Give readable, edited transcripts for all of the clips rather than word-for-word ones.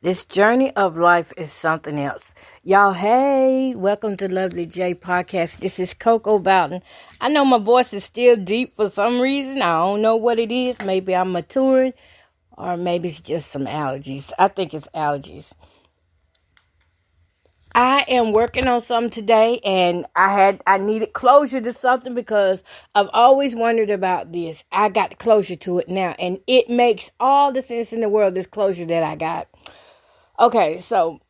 This journey of life is something else. Y'all, hey, welcome to Lovely J Podcast. This is Coco Bowden. I know my voice is still deep for some reason. I don't know what it is. Maybe I'm maturing or maybe it's just some allergies. I think it's allergies. I am working on something today and I needed closure to something because I've always wondered about this. I got closure to it now and it makes all the sense in the world, this closure that I got. Okay, so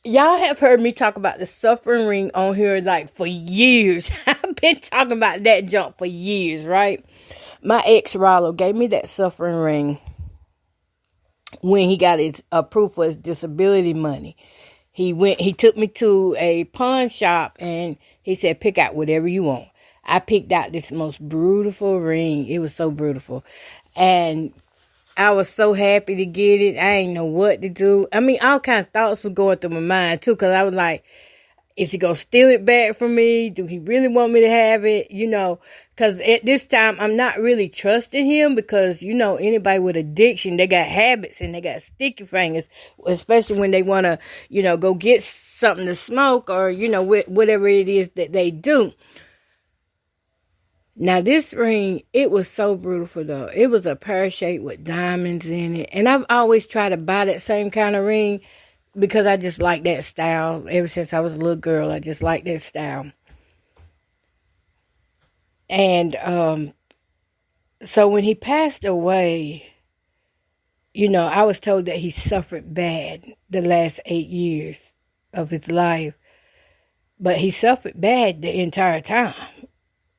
y'all have heard me talk about the suffering ring on here like for years. I've been talking about that junk for years, right? My ex Rollo gave me that suffering ring when he got his proof for his disability money. He took me to a pawn shop and he said, pick out whatever you want. I picked out this most beautiful ring. It was so beautiful. And I was so happy to get it. I didn't know what to do. I mean, all kinds of thoughts were going through my mind too, because I was like, is he going to steal it back from me? Do he really want me to have it? You know, because at this time, I'm not really trusting him because, you know, anybody with addiction, they got habits and they got sticky fingers, especially when they want to, you know, go get something to smoke or, you know, whatever it is that they do. Now, this ring, it was so beautiful, though. It was a pear shape with diamonds in it. And I've always tried to buy that same kind of ring because I just like that style. Ever since I was a little girl, I just like that style. And so when he passed away, you know, I was told that he suffered bad the last 8 years of his life. But he suffered bad the entire time.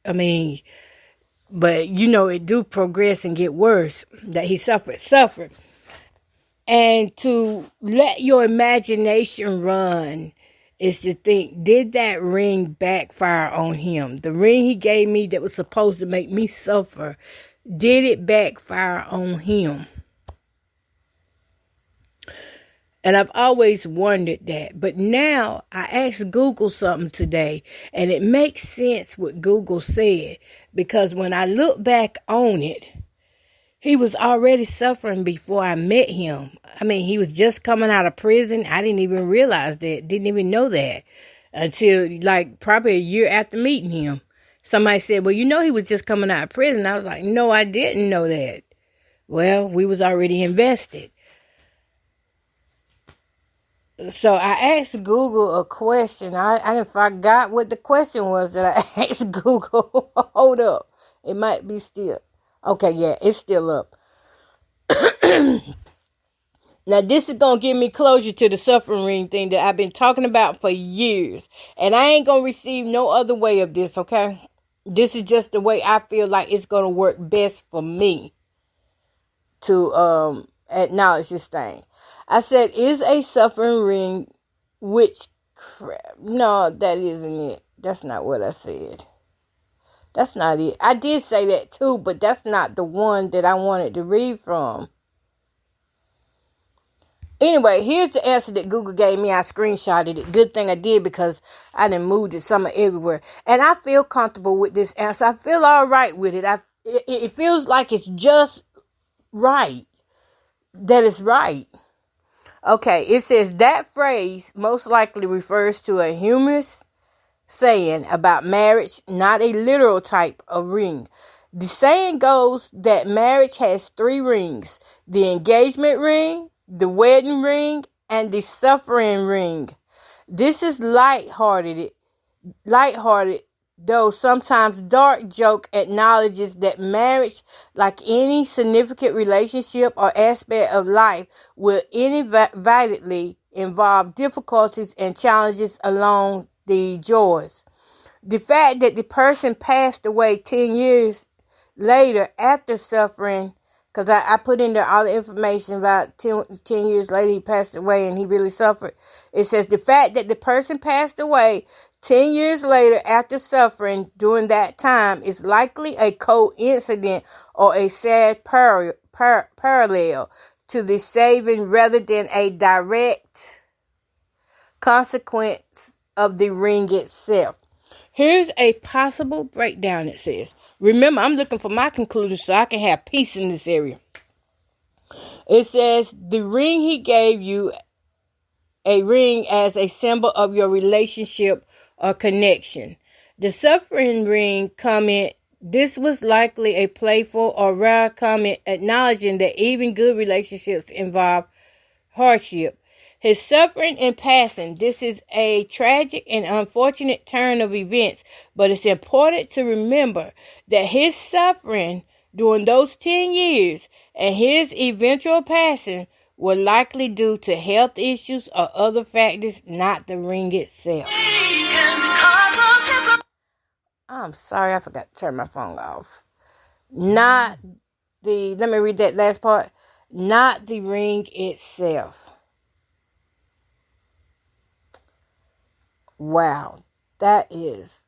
I mean, but you know, it do progress and get worse. That he suffered. And to let your imagination run is to think, did that ring backfire on him? The ring he gave me that was supposed to make me suffer, did it backfire on him? And I've always wondered that. But now I asked Google something today, and it makes sense what Google said. Because when I look back on it, he was already suffering before I met him. I mean, he was just coming out of prison. I didn't even realize that. Didn't even know that until like probably a year after meeting him. Somebody said, well, you know, he was just coming out of prison. I was like, no, I didn't know that. Well, we was already invested. So I asked Google a question. I forgot what the question was that I asked Google. Hold up. It might be still. Okay, yeah, it's still up. Now, this is going to give me closure to the suffering ring thing that I've been talking about for years. And I ain't going to receive no other way of this, okay? This is just the way I feel like it's going to work best for me to acknowledge this thing. I said, is a suffering ring witchcraft? No, that isn't it. That's not what I said. That's not it. I did say that too, but that's not the one that I wanted to read from. Anyway, here's the answer that Google gave me. I screenshotted it. Good thing I did because I done moved it somewhere everywhere. And I feel comfortable with this answer. I feel all right with it. It feels like it's just right. That it's right. Okay, it says that phrase most likely refers to a humorous saying about marriage, not a literal type of ring. The saying goes that marriage has 3 rings: the engagement ring, the wedding ring, and the suffering ring. This is lighthearted, though sometimes dark joke acknowledges that marriage, like any significant relationship or aspect of life, will inevitably involve difficulties and challenges along the joys. The fact that the person passed away 10 years later after suffering, because I put in there all the information about 10 years later he passed away and he really suffered. It says the fact that the person passed away 10 years later after suffering during that time is likely a coincidence or a sad parallel to the saving rather than a direct consequence of the ring itself. Here's a possible breakdown, it says. Remember, I'm looking for my conclusion so I can have peace in this area. It says, the ring he gave you, a ring as a symbol of your relationship or connection. The suffering ring comment, this was likely a playful or rare comment acknowledging that even good relationships involve hardship. His suffering and passing, this is a tragic and unfortunate turn of events, but it's important to remember that his suffering during those 10 years and his eventual passing were likely due to health issues or other factors, not the ring itself. I'm sorry, I forgot to turn my phone off. Let me read that last part. Not the ring itself. Wow, that is.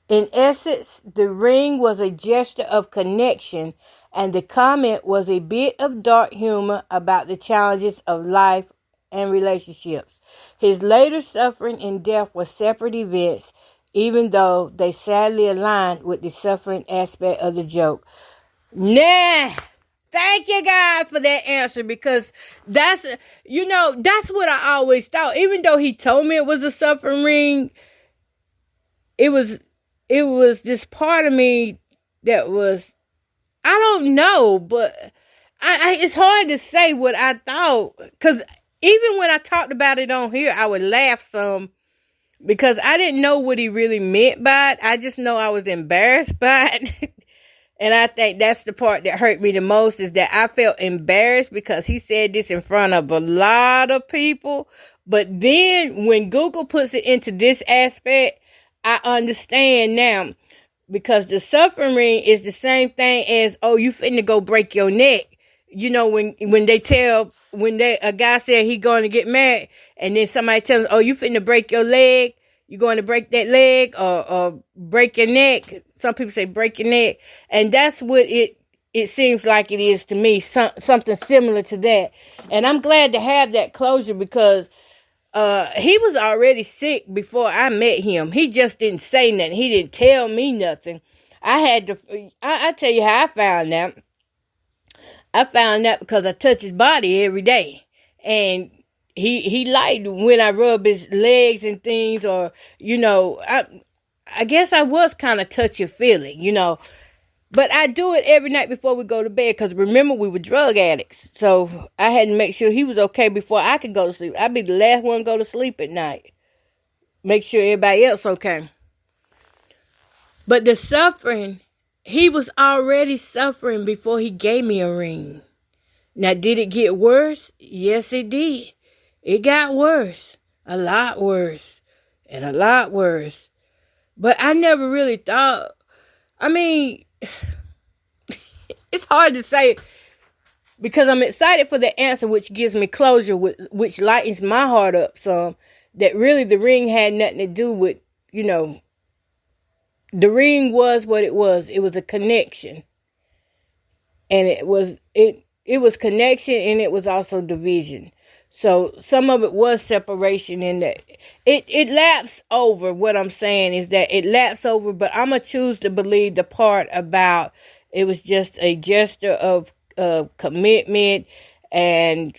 In essence, the ring was a gesture of connection, and the comment was a bit of dark humor about the challenges of life and relationships. His later suffering and death were separate events, even though they sadly aligned with the suffering aspect of the joke. Nah. Thank you, God, for that answer, because that's what I always thought. Even though he told me it was a suffering ring, it was this part of me that was, I don't know, but it's hard to say what I thought, because even when I talked about it on here, I would laugh some, because I didn't know what he really meant by it. I just know I was embarrassed by it. And I think that's the part that hurt me the most, is that I felt embarrassed because he said this in front of a lot of people. But then when Google puts it into this aspect, I understand now, because the suffering ring is the same thing as, oh, you finna go break your neck. You know, when a guy said he going to get married, and then somebody tells him, oh, you finna break your leg. You going to break that leg or break your neck. Some people say break your neck. And that's what it seems like it is to me, something similar to that. And I'm glad to have that closure, because he was already sick before I met him. He just didn't say nothing. He didn't tell me nothing. I tell you how I found out. I found out because I touch his body every day. And he liked when I rub his legs and things, or, I guess I was kind of touchy-feely, But I do it every night before we go to bed, because remember, we were drug addicts. So I had to make sure he was okay before I could go to sleep. I'd be the last one to go to sleep at night. Make sure everybody else okay. But the suffering, he was already suffering before he gave me a ring. Now, did it get worse? Yes, it did. It got worse. A lot worse. And a lot worse. But I never really thought, it's hard to say, because I'm excited for the answer, which gives me closure, which lightens my heart up some, that really the ring had nothing to do with, the ring was what it was. It was a connection. And it was connection, and it was also division. So some of it was separation, in that it lapsed over. What I'm saying is that it lapsed over, but I'm going to choose to believe the part about it was just a gesture of commitment, and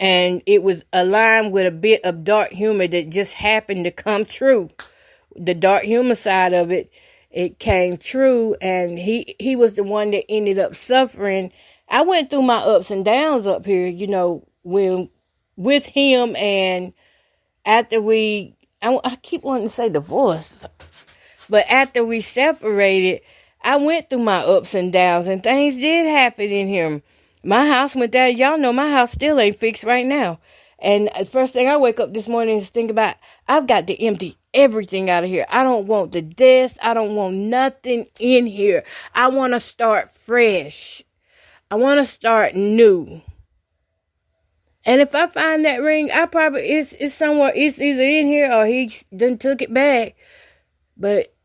it was aligned with a bit of dark humor that just happened to come true. The dark humor side of it came true, and he was the one that ended up suffering. I went through my ups and downs up here, with him, and after I keep wanting to say divorce, but after we separated, I went through my ups and downs, and things did happen in here. My house went down. Y'all know my house still ain't fixed right now. And the first thing I wake up this morning is think about, I've got to empty everything out of here. I don't want the desk. I don't want nothing in here. I want to start fresh. I want to start new. And if I find that ring, I probably, it's somewhere, it's either in here or he done took it back. But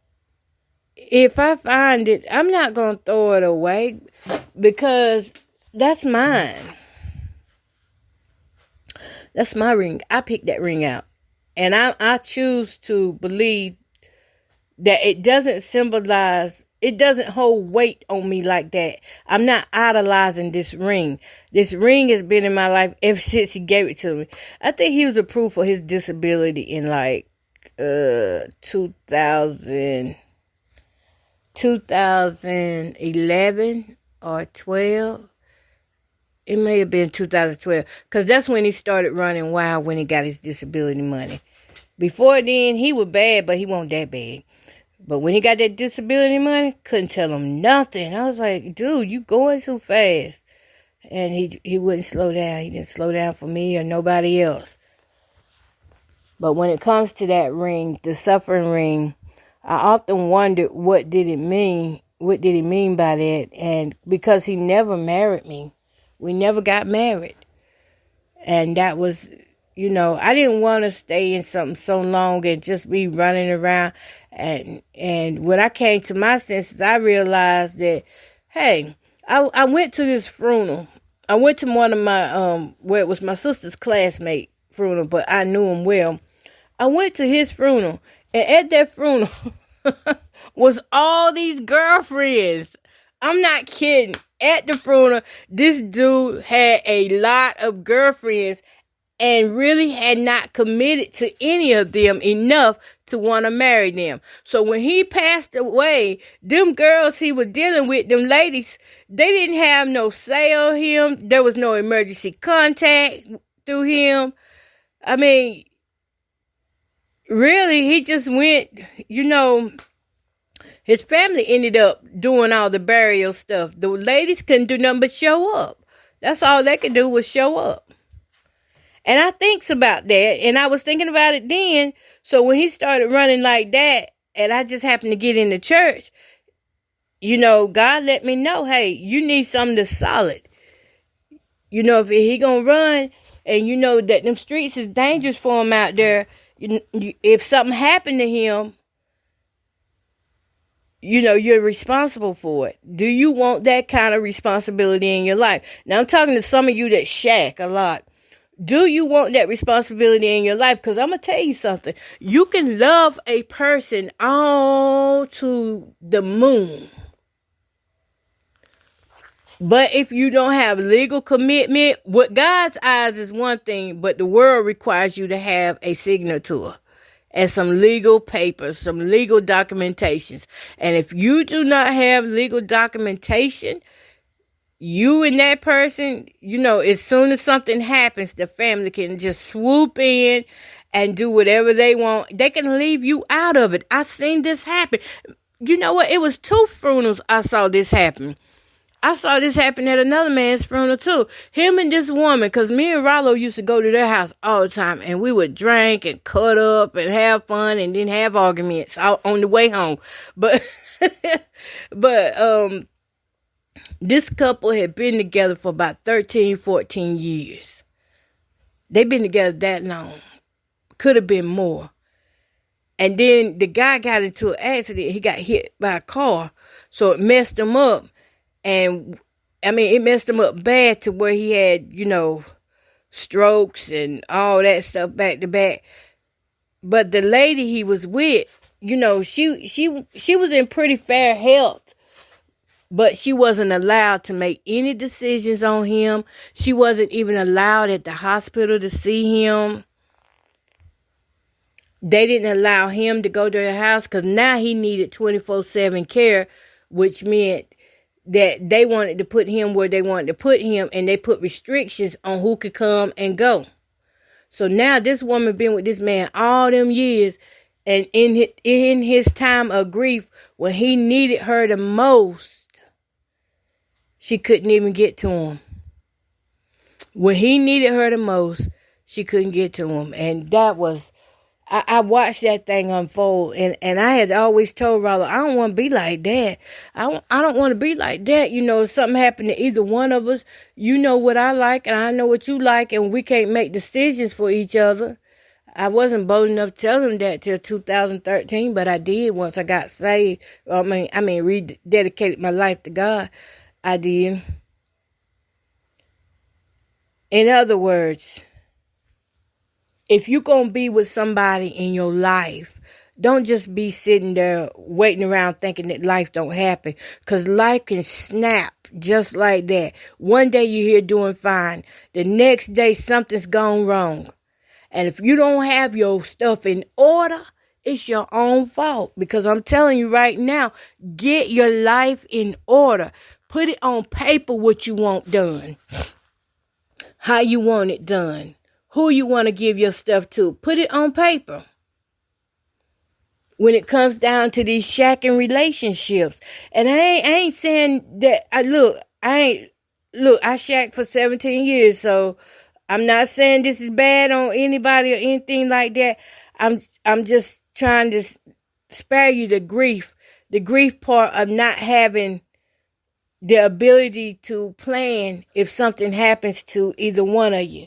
if I find it, I'm not going to throw it away, because that's mine. That's my ring. I picked that ring out. And I choose to believe that it doesn't symbolize, it doesn't hold weight on me like that. I'm not idolizing this ring. This ring has been in my life ever since he gave it to me. I think he was approved for his disability in like 2011 or 12. It may have been 2012, because that's when he started running wild, when he got his disability money. Before then, he was bad, but he wasn't that bad. But when he got that disability money, couldn't tell him nothing. I was like, dude, you going too fast. And he wouldn't slow down. He didn't slow down for me or nobody else. But when it comes to that ring, the suffering ring, I often wondered, what did it mean? What did he mean by that? And because he never married me. We never got married. And that was, I didn't want to stay in something so long and just be running around. And when I came to my senses, I realized that, hey, I went to this funeral. I went to one of my, where it was my sister's classmate funeral, but I knew him well. I went to his funeral, and at that funeral was all these girlfriends. I'm not kidding. At the funeral, this dude had a lot of girlfriends and really had not committed to any of them enough to want to marry them. So when he passed away, them girls he was dealing with, them ladies, they didn't have no say on him. There was no emergency contact through him. I mean, really, he just went, his family ended up doing all the burial stuff. The ladies couldn't do nothing but show up. That's all they could do was show up. And I thinks about that, and I was thinking about it then. So when he started running like that, and I just happened to get in the church, God let me know, hey, you need something that's solid. If he gonna run, and that them streets is dangerous for him out there, if something happened to him, you're responsible for it. Do you want that kind of responsibility in your life? Now, I'm talking to some of you that shack a lot. Do you want that responsibility in your life? Because I'm going to tell you something. You can love a person all to the moon. But if you don't have legal commitment, with God's eyes is one thing, but the world requires you to have a signature and some legal papers, some legal documentations. And if you do not have legal documentation, you and that person, as soon as something happens, the family can just swoop in and do whatever they want. They can leave you out of it. I've seen this happen. You know what? It was 2 funerals I saw this happen. I saw this happen at another man's funeral too. Him and this woman, because me and Rollo used to go to their house all the time, and we would drink and cut up and have fun and then have arguments on the way home. But, this couple had been together for about 13, 14 years. They've been together that long. Could have been more. And then the guy got into an accident. He got hit by a car, so it messed him up. And, it messed him up bad to where he had, strokes and all that stuff back to back. But the lady he was with, she was in pretty fair health. But she wasn't allowed to make any decisions on him. She wasn't even allowed at the hospital to see him. They didn't allow him to go to the house because now he needed 24/7 care, which meant that they wanted to put him where they wanted to put him, and they put restrictions on who could come and go. So now this woman been with this man all them years, and in his time of grief, when he needed her the most, she couldn't even get to him. When he needed her the most, she couldn't get to him. And that was, I watched that thing unfold, and I had always told Rollo, I don't want to be like that. I don't want to be like that. If something happened to either one of us, you know what I like, and I know what you like, and we can't make decisions for each other. I wasn't bold enough to tell him that till 2013, but I did once I got saved. Rededicated my life to God. I did. In other words, if you're going to be with somebody in your life, Don't just be sitting there waiting around thinking that life don't happen. Because life can snap just like that. One day you're here doing fine. The next day something's gone wrong. And if you don't have your stuff in order, it's your own fault. Because I'm telling you right now, get your life in order. Put it on paper what you want done. How you want it done. Who you want to give your stuff to. Put it on paper. When it comes down to these shacking relationships. And I ain't saying that, I shacked for 17 years, so I'm not saying this is bad on anybody or anything like that. I'm just trying to spare you the grief part of not having the ability to plan if something happens to either one of you.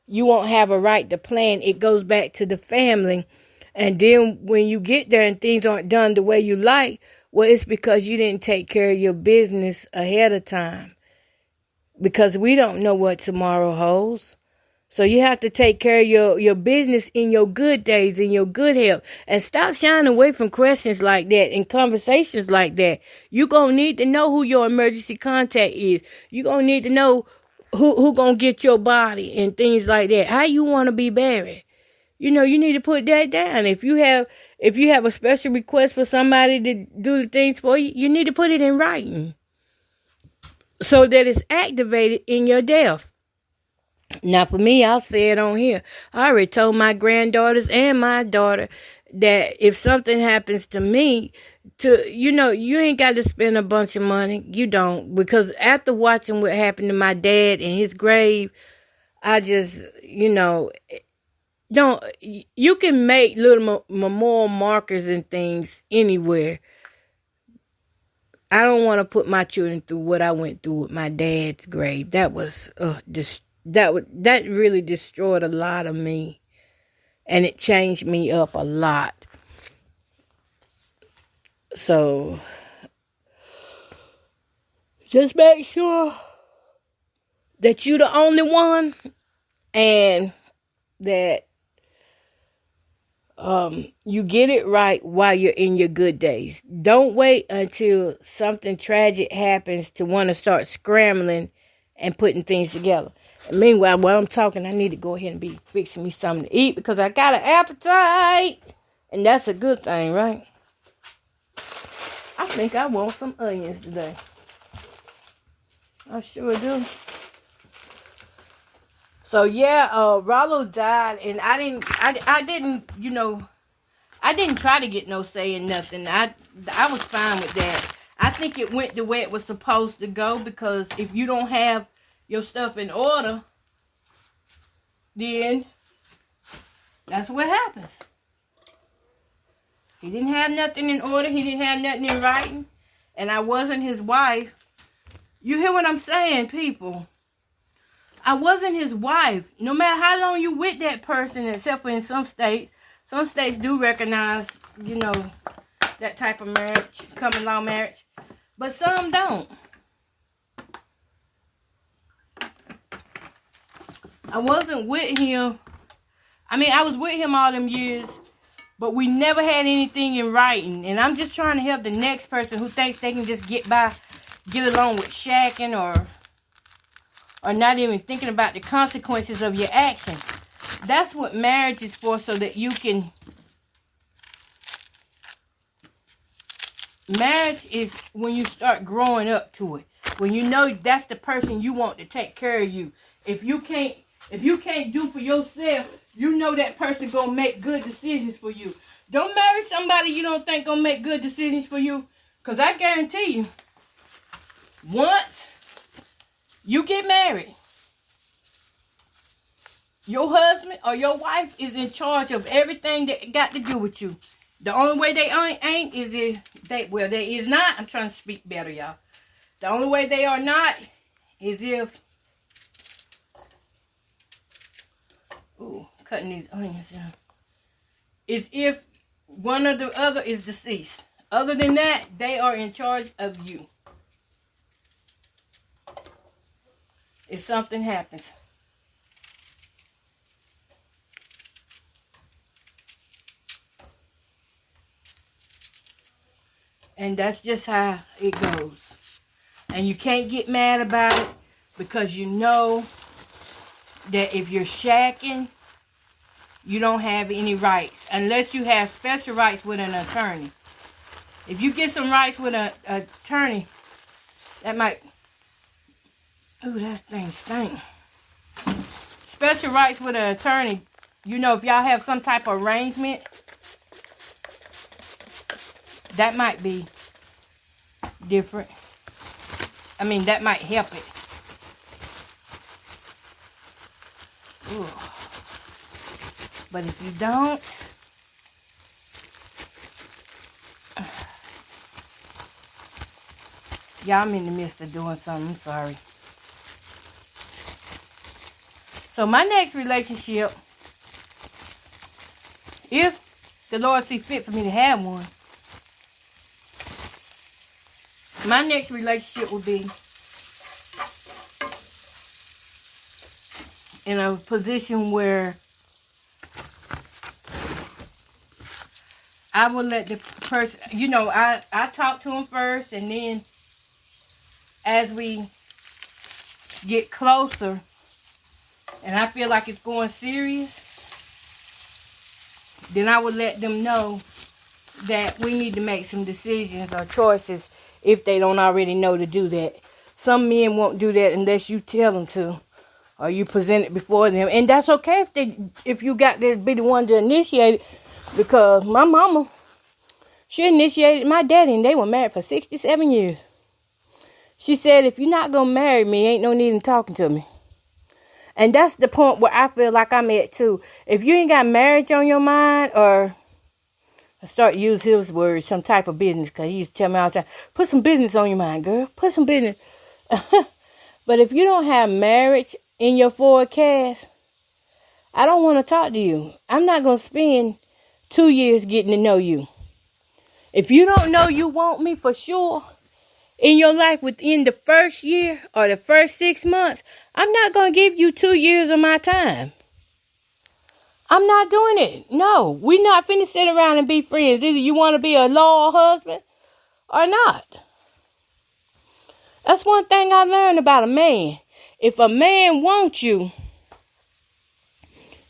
You won't have a right to plan. It goes back to the family. And then when you get there and things aren't done the way you like, well, it's because you didn't take care of your business ahead of time. Because we don't know what tomorrow holds. So you have to take care of your business in your good days, in your good health. And stop shying away from questions like that and conversations like that. You're going to need to know who your emergency contact is. You're going to need to know who going to get your body and things like that. How you want to be buried. You need to put that down. If you have a special request for somebody to do the things for you, you need to put it in writing so that it's activated in your death. Now, for me, I'll say it on here. I already told my granddaughters and my daughter that if something happens to me, you ain't got to spend a bunch of money. You don't. Because after watching what happened to my dad in his grave, I just, don't. You can make little memorial markers and things anywhere. I don't want to put my children through what I went through with my dad's grave. That was that really destroyed a lot of me, and it changed me up a lot. So just make sure that you're the only one, and that you get it right while you're in your good days. Don't wait until something tragic happens to want to start scrambling and putting things together. And meanwhile, while I'm talking, I need to go ahead and be fixing me something to eat because I got an appetite. And that's a good thing, right? I think I want some onions today. I sure do. So yeah, Rollo died, and I didn't try to get no say in nothing. I was fine with that. I think it went the way it was supposed to go, because if you don't have your stuff in order, then that's what happens. He didn't have nothing in order. He didn't have nothing in writing. And I wasn't his wife. You hear what I'm saying, people? I wasn't his wife. No matter how long you with that person, except for in some states do recognize, that type of marriage, common law marriage. But some don't. I wasn't with him. I was with him all them years, but we never had anything in writing. And I'm just trying to help the next person who thinks they can just get along with shacking or not even thinking about the consequences of your actions. That's what marriage is for, so that you can... Marriage is when you start growing up to it. When you know that's the person you want to take care of you. If you can't do for yourself, you know that person gonna make good decisions for you. Don't marry somebody you don't think gonna make good decisions for you. Because I guarantee you, once you get married, your husband or your wife is in charge of everything that got to do with you. The only way they ain't is if they is not. I'm trying to speak better, y'all. The only way they are not is if... Ooh, cutting these onions down. Is if one or the other is deceased. Other than that, they are in charge of you. If something happens. And that's just how it goes. And you can't get mad about it because you know that if you're shacking, you don't have any rights unless you have special rights with an attorney. If you get some rights with an attorney, that might... Ooh, that thing stinks. Special rights with an attorney, you know, if y'all have some type of arrangement, that might be different. I mean, that might help it. Ooh. But if you don't, y'all, I'm in the midst of doing something. I'm sorry. So my next relationship, if the Lord see fit for me to have one, my next relationship will be in a position where I will let the person, you know, I talk to him first, and then as we get closer and I feel like it's going serious, then I would let them know that we need to make some decisions or choices if they don't already know to do that. Some men won't do that unless you tell them to, or you present it before them. And that's okay if you got to be the one to initiate it, because my mama, she initiated my daddy, and they were married for 67 years. She said, if you're not going to marry me, ain't no need in talking to me. And that's the point where I feel like I'm at too. If you ain't got marriage on your mind, or I start to use his words, some type of business, because he used to tell me all the time, put some business on your mind, girl. Put some business. But if you don't have marriage in your forecast, I don't want to talk to you. I'm not going to spend 2 years getting to know you. If you don't know you want me for sure in your life within the first year or the first 6 months, I'm not going to give you 2 years of my time. I'm not doing it. No, we're not finna sit around and be friends. Either you want to be a loyal husband or not. That's one thing I learned about a man. If a man wants you,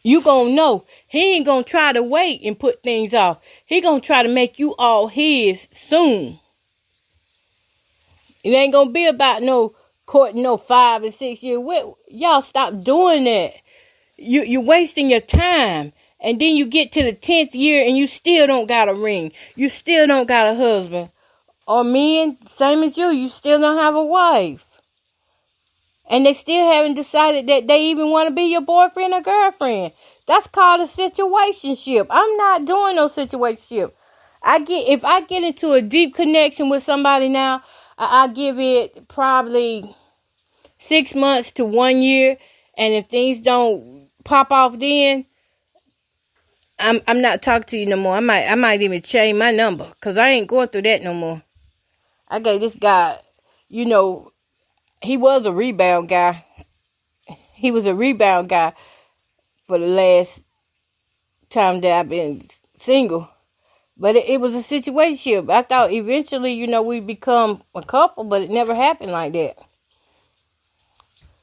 you gonna know. He ain't gonna try to wait and put things off. He gonna try to make you all his soon. It ain't gonna be about no courting no 5 and 6 years. Y'all stop doing that. You're wasting your time. And then you get to the 10th year and you still don't got a ring. You still don't got a husband. Or men, same as you still don't have a wife. And they still haven't decided that they even want to be your boyfriend or girlfriend. That's called a situationship. I'm not doing no situationship. If I get into a deep connection with somebody now, I give it probably 6 months to 1 year. And if things don't pop off then, I'm not talking to you no more. I might even change my number, because I ain't going through that no more. I gave this guy, you know, he was a rebound guy. He was a rebound guy for the last time that I've been single. But it was a situationship. I thought eventually, you know, we'd become a couple, but it never happened like that.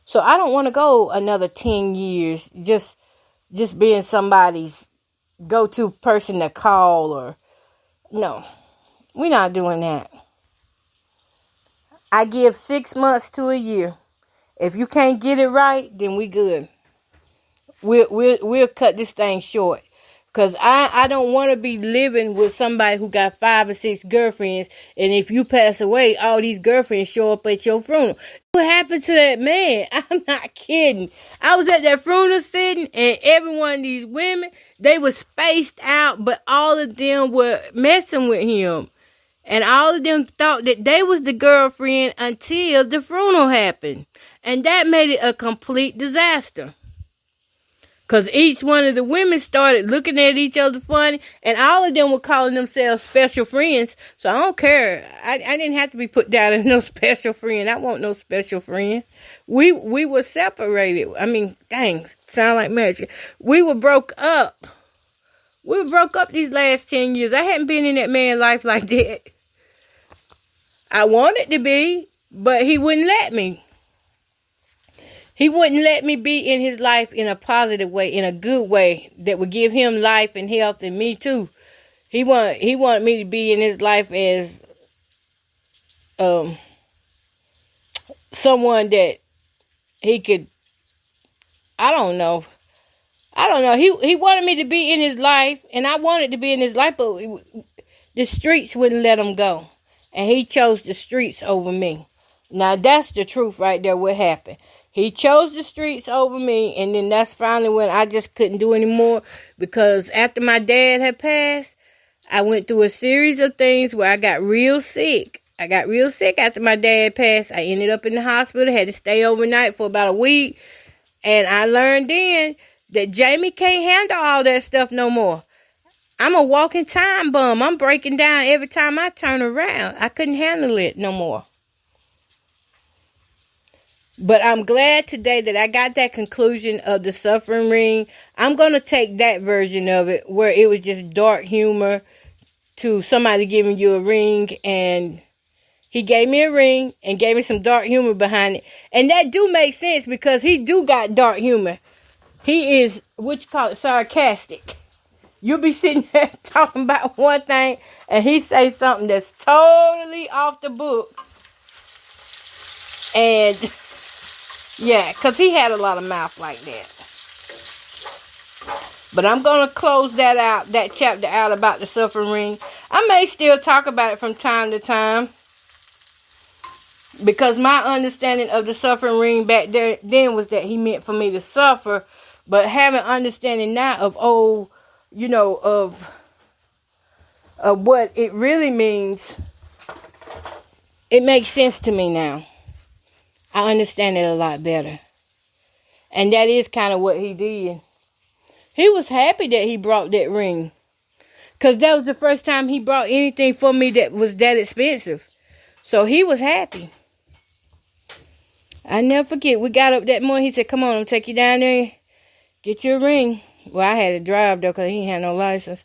So I don't want to go another 10 years just being somebody's go-to person to call, or no, we're not doing that. I give 6 months to a year. If you can't get it right, then we good. We'll cut this thing short. Because I don't want to be living with somebody who got 5 or 6 girlfriends. And if you pass away, all these girlfriends show up at your funeral. What happened to that man? I'm not kidding. I was at that funeral sitting, and every one of these women, they were spaced out, but all of them were messing with him. And all of them thought that they was the girlfriend until the funeral happened. And that made it a complete disaster. Because each one of the women started looking at each other funny. And all of them were calling themselves special friends. So I don't care. I didn't have to be put down as no special friend. I want no special friend. We were separated. I mean, dang, sound like marriage. We were broke up. We were broke up these last 10 years. I hadn't been in that man's life like that. I wanted to be, but he wouldn't let me. He wouldn't let me be in his life in a positive way, in a good way that would give him life and health and me too. He wanted me to be in his life as someone that he could, I don't know. He wanted me to be in his life, and I wanted to be in his life, but the streets wouldn't let him go. And he chose the streets over me. Now, that's the truth right there, what happened. He chose the streets over me, and then that's finally when I just couldn't do anymore, because after my dad had passed, I went through a series of things where I got real sick. I got real sick after my dad passed. I ended up in the hospital, had to stay overnight for about a week, and I learned then that Jamie can't handle all that stuff no more. I'm a walking time bomb. I'm breaking down every time I turn around. I couldn't handle it no more. But I'm glad today that I got that conclusion of the suffering ring. I'm going to take that version of it where it was just dark humor to somebody giving you a ring, and he gave me a ring and gave me some dark humor behind it. And that do make sense because he do got dark humor. He is, what you call it, sarcastic. You'll be sitting there talking about one thing and he say something that's totally off the book. And yeah, because he had a lot of mouth like that. But I'm going to close that chapter out about the suffering ring. I may still talk about it from time to time, because my understanding of the suffering ring back there then was that he meant for me to suffer. But having understanding now of of what it really means, it makes sense to me now. I understand it a lot better. And that is kind of what he did. He was happy that he brought that ring, because that was the first time he brought anything for me that was that expensive. So he was happy. I never forget, we got up that morning. He said, come on, I'll take you down there, get your ring. Well, I had to drive, though, because he had no license.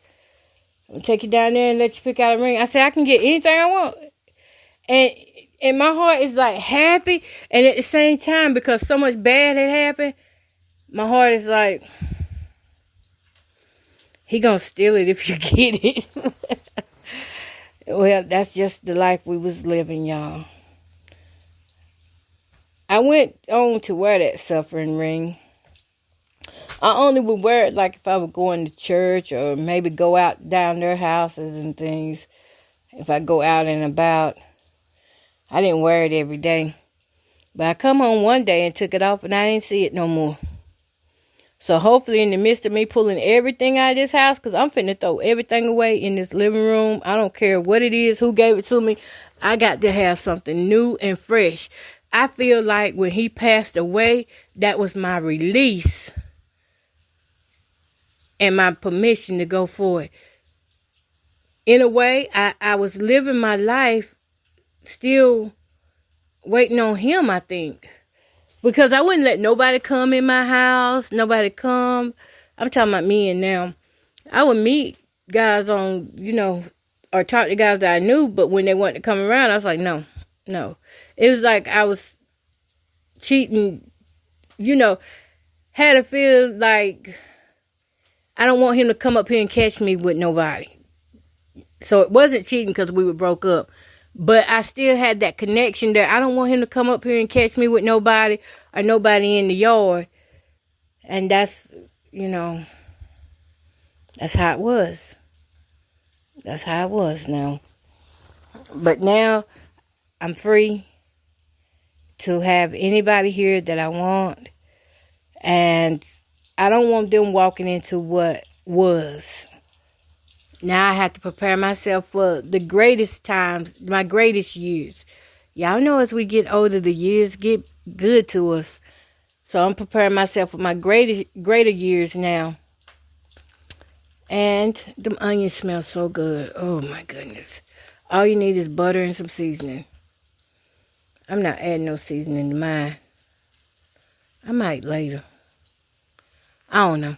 I'll take you down there and let you pick out a ring. I said, I can get anything I want. And my heart is like happy. And at the same time, because so much bad had happened, my heart is like, he gonna steal it if you get it. Well, that's just the life we was living, y'all. I went on to wear that suffering ring. I only would wear it like if I was going to church, or maybe go out down their houses and things. If I go out and about, I didn't wear it every day. But I come home one day and took it off, and I didn't see it no more. So hopefully in the midst of me pulling everything out of this house, because I'm finna throw everything away in this living room. I don't care what it is, who gave it to me. I got to have something new and fresh. I feel like when he passed away, that was my release and my permission to go forward. In a way, I was living my life still waiting on him, I think. Because I wouldn't let nobody come in my house. Nobody come. I'm talking about me and them. I would meet guys on, or talk to guys that I knew. But when they wanted to come around, I was like, no. It was like I was cheating, had to feel like I don't want him to come up here and catch me with nobody. So it wasn't cheating because we were broke up. But I still had that connection there. I don't want him to come up here and catch me with nobody, or nobody in the yard. And that's, that's how it was. That's how it was now. But now I'm free to have anybody here that I want. And I don't want them walking into what was. Now I have to prepare myself for the greatest times, my greatest years. Y'all know as we get older, the years get good to us. So I'm preparing myself for my greater years now. And the onions smell so good. Oh my goodness. All you need is butter and some seasoning. I'm not adding no seasoning to mine. I might later. I don't know.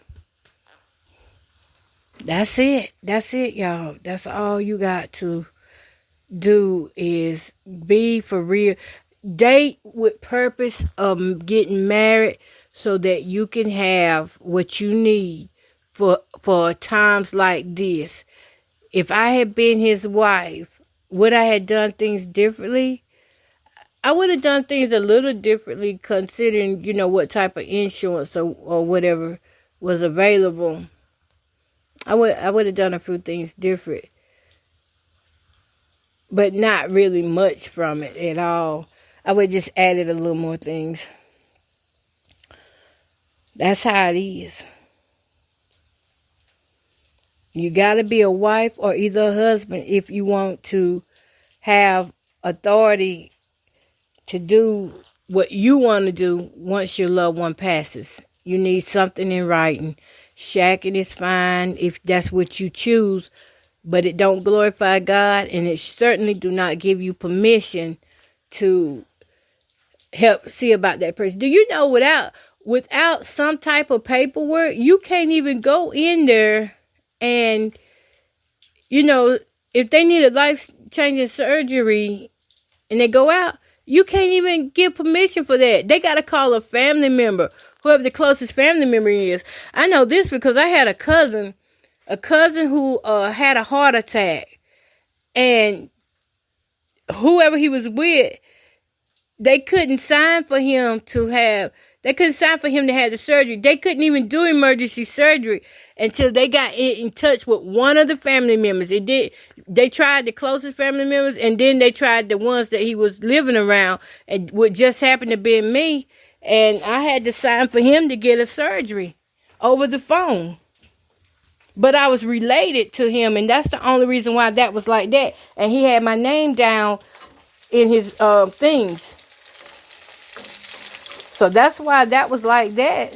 That's it, y'all. That's all you got to do is be for real. Date with purpose of getting married so that you can have what you need for times like this. If I had been his wife, would I have done things differently? I would have done things a little differently considering, what type of insurance or whatever was available. I would have done a few things different, but not really much from it at all. I would just added a little more things. That's how it is. You got to be a wife or either a husband if you want to have authority to do what you want to do once your loved one passes. You need something in writing. Shacking is fine if that's what you choose, but it don't glorify God, and it certainly do not give you permission to help see about that person. Do you know without some type of paperwork, you can't even go in there and, if they need a life-changing surgery and they go out, you can't even give permission for that. They got to call a family member, whoever the closest family member is. I know this because I had a cousin who had a heart attack, and whoever he was with, they couldn't sign for him to have the surgery. They couldn't even do emergency surgery until they got in touch with one of the family members. They tried the closest family members, and then they tried the ones that he was living around, and what just happened to be me. And I had to sign for him to get a surgery over the phone. But I was related to him, and that's the only reason why that was like that. And he had my name down in his things. So that's why that was like that.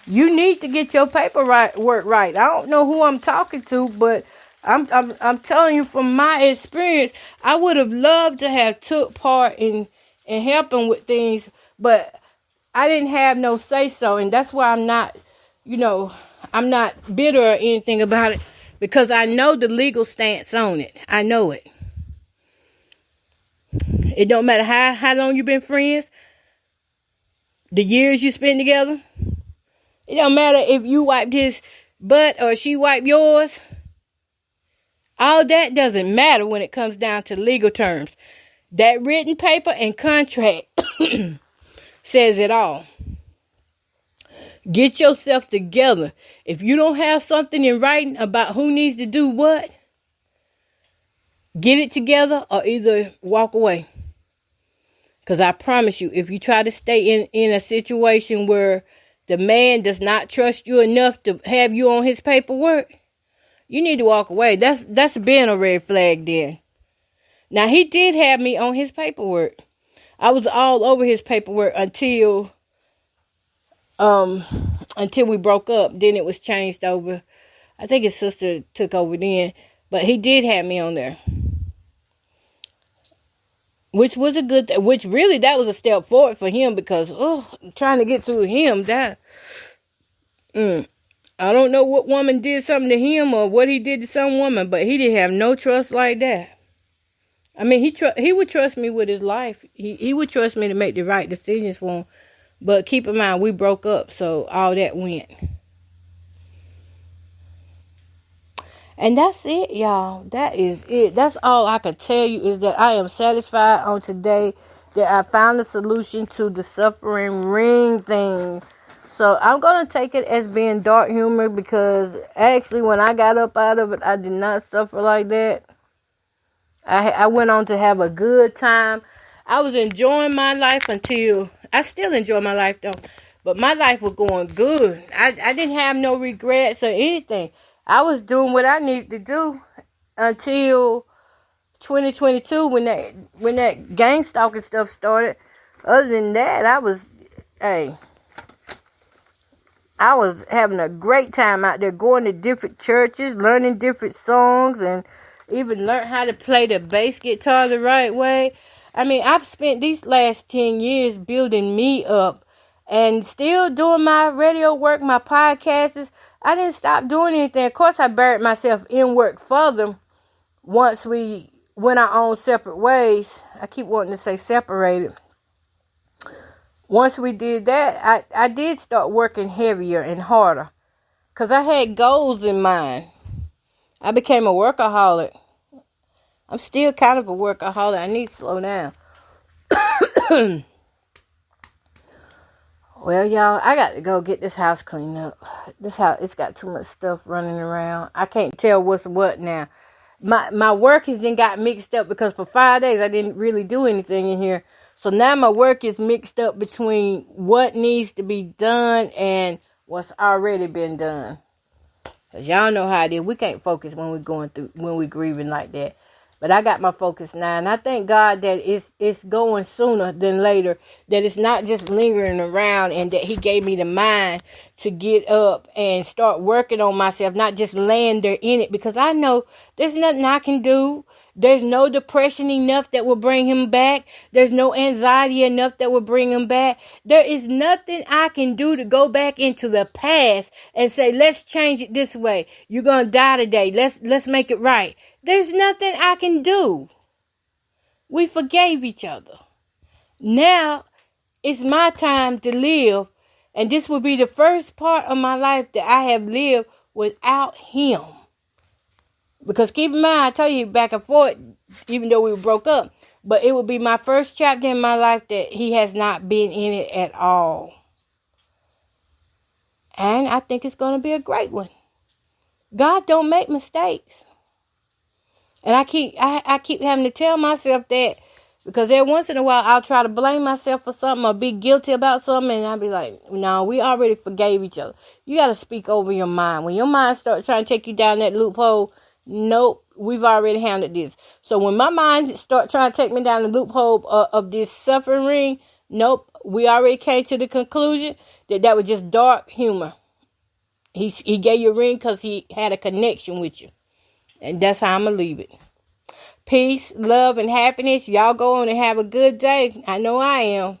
You need to get your paperwork right. I don't know who I'm talking to, but I'm telling you from my experience, I would have loved to have took part in helping with things, but I didn't have no say so, and that's why I'm not, I'm not bitter or anything about it, because I know the legal stance on it. I know it. It don't matter how long you've been friends, the years you spend together. It don't matter if you wiped his butt or she wiped yours. All that doesn't matter when it comes down to legal terms. That written paper and contract says it all. Get yourself together. If you don't have something in writing about who needs to do what, get it together or either walk away. Because I promise you, if you try to stay in a situation where the man does not trust you enough to have you on his paperwork, you need to walk away. That's being a red flag there. Now, he did have me on his paperwork. I was all over his paperwork until we broke up. Then it was changed over. I think his sister took over then. But he did have me on there. Which was a good thing. Which really, that was a step forward for him, because, trying to get through him, that... I don't know what woman did something to him or what he did to some woman, but he didn't have no trust like that. I mean, he would trust me with his life. He would trust me to make the right decisions for him. But keep in mind, we broke up, so all that went. And that's it, y'all. That is it. That's all I can tell you, is that I am satisfied on today that I found a solution to the suffering ring thing. So I'm going to take it as being dark humor, because actually when I got up out of it, I did not suffer like that. I went on to have a good time. I was enjoying my life until... I still enjoy my life though. But my life was going good. I didn't have no regrets or anything. I was doing what I needed to do until 2022 when that gang stalking stuff started. Other than that, I was having a great time out there, going to different churches, learning different songs, and even learn how to play the bass guitar the right way. I mean, I've spent these last 10 years building me up and still doing my radio work, my podcasts. I didn't stop doing anything. Of course, I buried myself in work further once we went our own separate ways, I keep wanting to say separated. Once we did that, I did start working heavier and harder because I had goals in mind. I became a workaholic. I'm still kind of a workaholic. I need to slow down. Well, y'all, I got to go get this house cleaned up. This house, it's got too much stuff running around. I can't tell what's what now. My work has then got mixed up because for 5 days I didn't really do anything in here. So now my work is mixed up between what needs to be done and what's already been done. Cause y'all know how it is. We can't focus when we're grieving like that. But I got my focus now, and I thank God that it's going sooner than later. That it's not just lingering around, and that He gave me the mind to get up and start working on myself, not just laying there in it. Because I know there's nothing I can do. There's no depression enough that will bring him back. There's no anxiety enough that will bring him back. There is nothing I can do to go back into the past and say, let's change it this way. You're going to die today. Let's make it right. There's nothing I can do. We forgave each other. Now it's my time to live. And this will be the first part of my life that I have lived without him. Because keep in mind, I tell you back and forth, even though we broke up, but it will be my first chapter in my life that he has not been in it at all. And I think it's going to be a great one. God don't make mistakes. And I keep having to tell myself that, because every once in a while I'll try to blame myself for something or be guilty about something, and I'll be like, no, we already forgave each other. You got to speak over your mind. When your mind starts trying to take you down that loophole, nope, we've already handled this. So when my mind start trying to take me down the loophole of this suffering ring, nope, we already came to the conclusion that was just dark humor. He gave you a ring because he had a connection with you. And that's how I'm going to leave it. Peace, love, and happiness. Y'all go on and have a good day. I know I am.